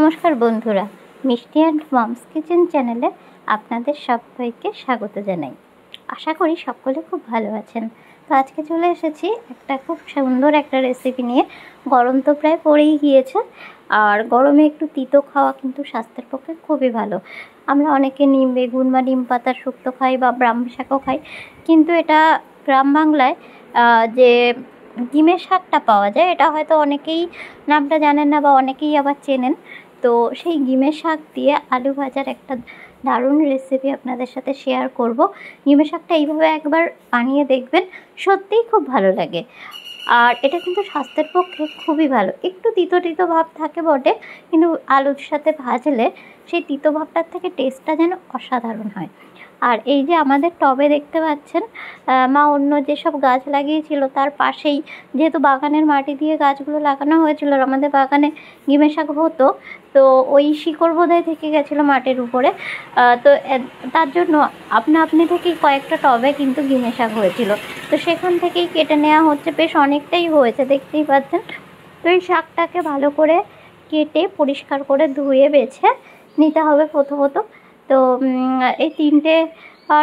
নমস্কার বন্ধুরা, মিষ্টি অ্যান্ড মমস কিচেন চ্যানেলে আপনাদের সবাইকে স্বাগত জানাই। আশা করি সকলে খুব ভালো আছেন। তো আজকে চলে এসেছি একটা খুব সুন্দর একটা রেসিপি নিয়ে। গরম তো প্রায় পড়েই গিয়েছে, আর গরমে একটু তিতো খাওয়া কিন্তু স্বাস্থ্যের পক্ষে খুবই ভালো। আমরা অনেকে নিম বেগুন বা নিম পাতার শুক্তো খাই বা ব্রাহ্মী শাকও খাই, কিন্তু এটা গ্রাম বাংলায় যে ডিমের শাকটা পাওয়া যায়, এটা হয়তো অনেকেই নামটা জানেন না বা অনেকেই আবার চেনেন। তো সেই ডিমের শাক দিয়ে আলু ভাজার একটা দারুণ রেসিপি আপনাদের সাথে শেয়ার করব। ডিমের শাকটা এইভাবে একবার বানিয়ে দেখবেন, সত্যিই খুব ভালো লাগে। আর এটা কিন্তু স্বাস্থ্যের পক্ষে খুবই ভালো। একটু তিতো তিতো ভাব থাকে বটে, কিন্তু আলুর সাথে ভাজলে সেই তিতো ভাবটার থেকে টেস্টটা যেন অসাধারণ হয়। আর এই যে আমাদের টবে দেখতে পাচ্ছেন, মা অন্য যেসব গাছ লাগিয়েছিল তার পাশেই, যেহেতু বাগানের মাটি দিয়ে গাছগুলো লাগানো হয়েছিল, আর আমাদের বাগানে ডিমের শাক হতো, তো ওই শিকড় বোধহয় থেকে গেছিলো মাটির উপরে। তো তার জন্য আপনি থেকেই কয়েকটা টবে কিন্তু ডিমের শাক হয়েছিল, তো সেখান থেকেই কেটে নেওয়া হচ্ছে। বেশ অনেকটাই হয়েছে, দেখতেই পাচ্ছেন। তো এই শাকটাকে ভালো করে কেটে পরিষ্কার করে ধুয়ে বেছে নিতে হবে প্রথমত। তো এই 3টে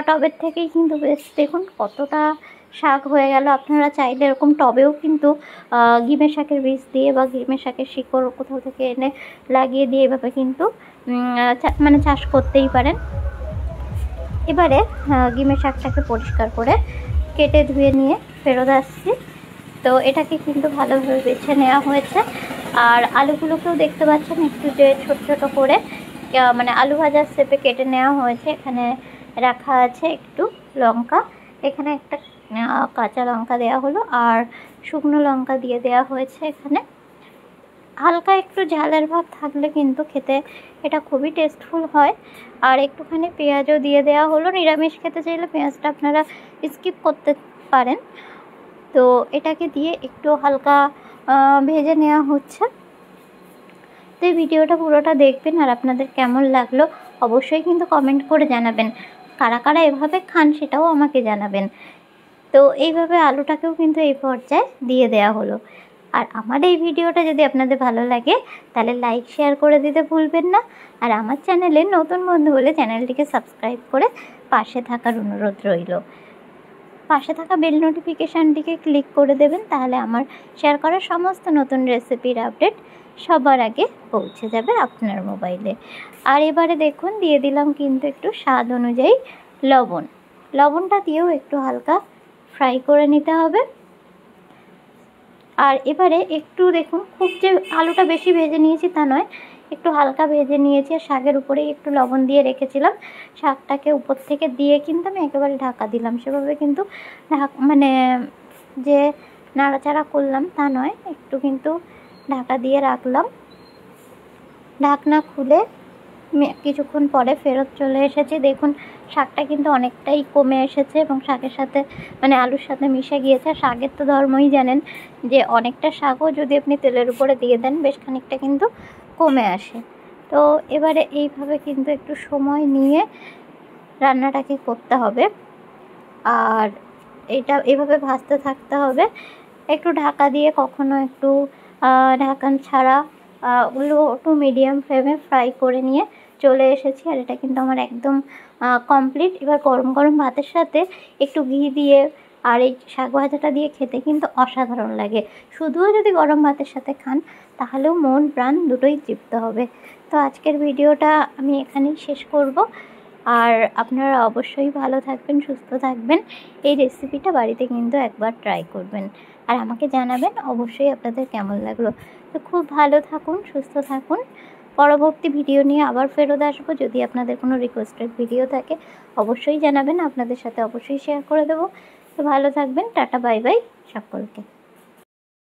টবের থেকেই কিন্তু বেশ দেখুন কতটা শাক হয়ে গেল। আপনারা চাইলে এরকম টবেও কিন্তু ডিমের শাকের বীজ দিয়ে বা ডিমের শাকের শিকড় কোথাও থেকে এনে লাগিয়ে দিয়ে এভাবে কিন্তু মানে চাষ করতেই পারেন। এবারে ডিমের শাকটাকে পরিষ্কার করে কেটে ধুয়ে নিয়ে ফেরত আসছি। তো এটাকে কিন্তু ভালোভাবে বেছে নেওয়া হয়েছে। আর আলুগুলোকেও দেখতে পাচ্ছেন একটু যে ছোট ছোট করে মানে আলু ভাজার শেপে কেটে নেওয়া হয়েছে। এখানে রাখা আছে একটু লঙ্কা, এখানে একটা কাঁচা লঙ্কা দেওয়া হলো, আর শুকনো লঙ্কা দিয়ে দেওয়া হয়েছে। এখানে হালকা একটু ঝালের ভাব থাকলে কিন্তু খেতে এটা খুবই টেস্টফুল হয়। আর একটুখানি পেঁয়াজও দিয়ে দেওয়া হলো। নিরামিষ খেতে চাইলে পেঁয়াজটা আপনারা স্কিপ করতে পারেন। তো এটাকে দিয়ে একটু হালকা ভেজে নেওয়া হচ্ছে। তো এই ভিডিওটা পুরোটা দেখবেন, আর আপনাদের কেমন লাগলো অবশ্যই কিন্তু কমেন্ট করে জানাবেন। কারা কারা এভাবে খান সেটাও আমাকে জানাবেন। তো এইভাবে আলুটাকেও কিন্তু এই পর্যায়ে দিয়ে দেওয়া হলো। আর আমার এই ভিডিওটা যদি আপনাদের ভালো লাগে তাহলে লাইক শেয়ার করে দিতে ভুলবেন না। আর আমার চ্যানেলে নতুন বন্ধু হলে চ্যানেলটিকে সাবস্ক্রাইব করে পাশে থাকার অনুরোধ রইল। পাশে থাকা বেল নোটিফিকেশানটিকে ক্লিক করে দেবেন, তাহলে আমার শেয়ার করা সমস্ত নতুন রেসিপির আপডেট সবার আগে পৌঁছে যাবে আপনার মোবাইলে। আর এবারে দেখুন দিয়ে দিলাম কিন্তু একটু স্বাদ অনুযায়ী লবণ। লবণটা দিয়েও একটু হালকা ফ্রাই করে নিতে হবে। আর এবারে একটু দেখুন, খুব যে আলুটা বেশি ভেজে নিয়েছি তা নয়, একটু হালকা ভেজে নিয়েছি। আর শাকের উপরেই একটু লবণ দিয়ে রেখেছিলাম, শাকটাকে উপর থেকে দিয়ে কিন্তু আমি একেবারে ঢাকা দিলাম। সেভাবে কিন্তু মানে যে নাড়াচাড়া করলাম তা নয়, একটু কিন্তু ঢাকা দিয়ে রাখলাম। ঢাকনা খুলে কিছুক্ষণ পরে ফেরত চলে এসেছি। দেখুন শাকটা কিন্তু অনেকটাই কমে এসেছে এবং শাকের সাথে মানে আলুর সাথে মিশে গিয়েছে। শাকের তো ধর্মই জানেন যে অনেকটা শাকও যদি আপনি তেলের উপরে দিয়ে দেন বেশ খানিকটা কিন্তু কমে আসে। তো এবারে এইভাবে কিন্তু একটু সময় নিয়ে রান্নাটাকে করতে হবে। আর এটা এভাবে ভাজতে থাকতে হবে, একটু ঢাকা দিয়ে, কখনো একটু ঢাকন ছাড়া লো টু মিডিয়াম ফ্লেমে ফ্রাই করে নিয়ে চলে এসেছি। আর এটা কিন্তু আমার একদম কমপ্লিট। এবার গরম গরম ভাতের সাথে একটু ঘি দিয়ে আর এই শাক ভাজাটা দিয়ে খেতে কিন্তু অসাধারণ লাগে। শুধুও যদি গরম ভাতের সাথে খান তাহলেও মন প্রাণ দুটোই তৃপ্ত হবে। তো আজকের ভিডিওটা আমি এখানেই শেষ করব। আর আপনারা অবশ্যই ভালো থাকবেন, সুস্থ থাকবেন। এই রেসিপিটা বাড়িতে কিন্তু একবার ট্রাই করবেন, আর আমাকে জানাবেন অবশ্যই আপনাদের কেমন লাগলো। তো খুব ভালো থাকুন, সুস্থ থাকুন। পরবর্তী ভিডিও নিয়ে আবার ফেরত আসবো। যদি আপনাদের কোনো রিকোয়েস্টেড ভিডিও থাকে অবশ্যই জানাবেন, আপনাদের সাথে অবশ্যই শেয়ার করে দেবো। তো ভালো থাকবেন, টাটা বাই বাই সকলকে।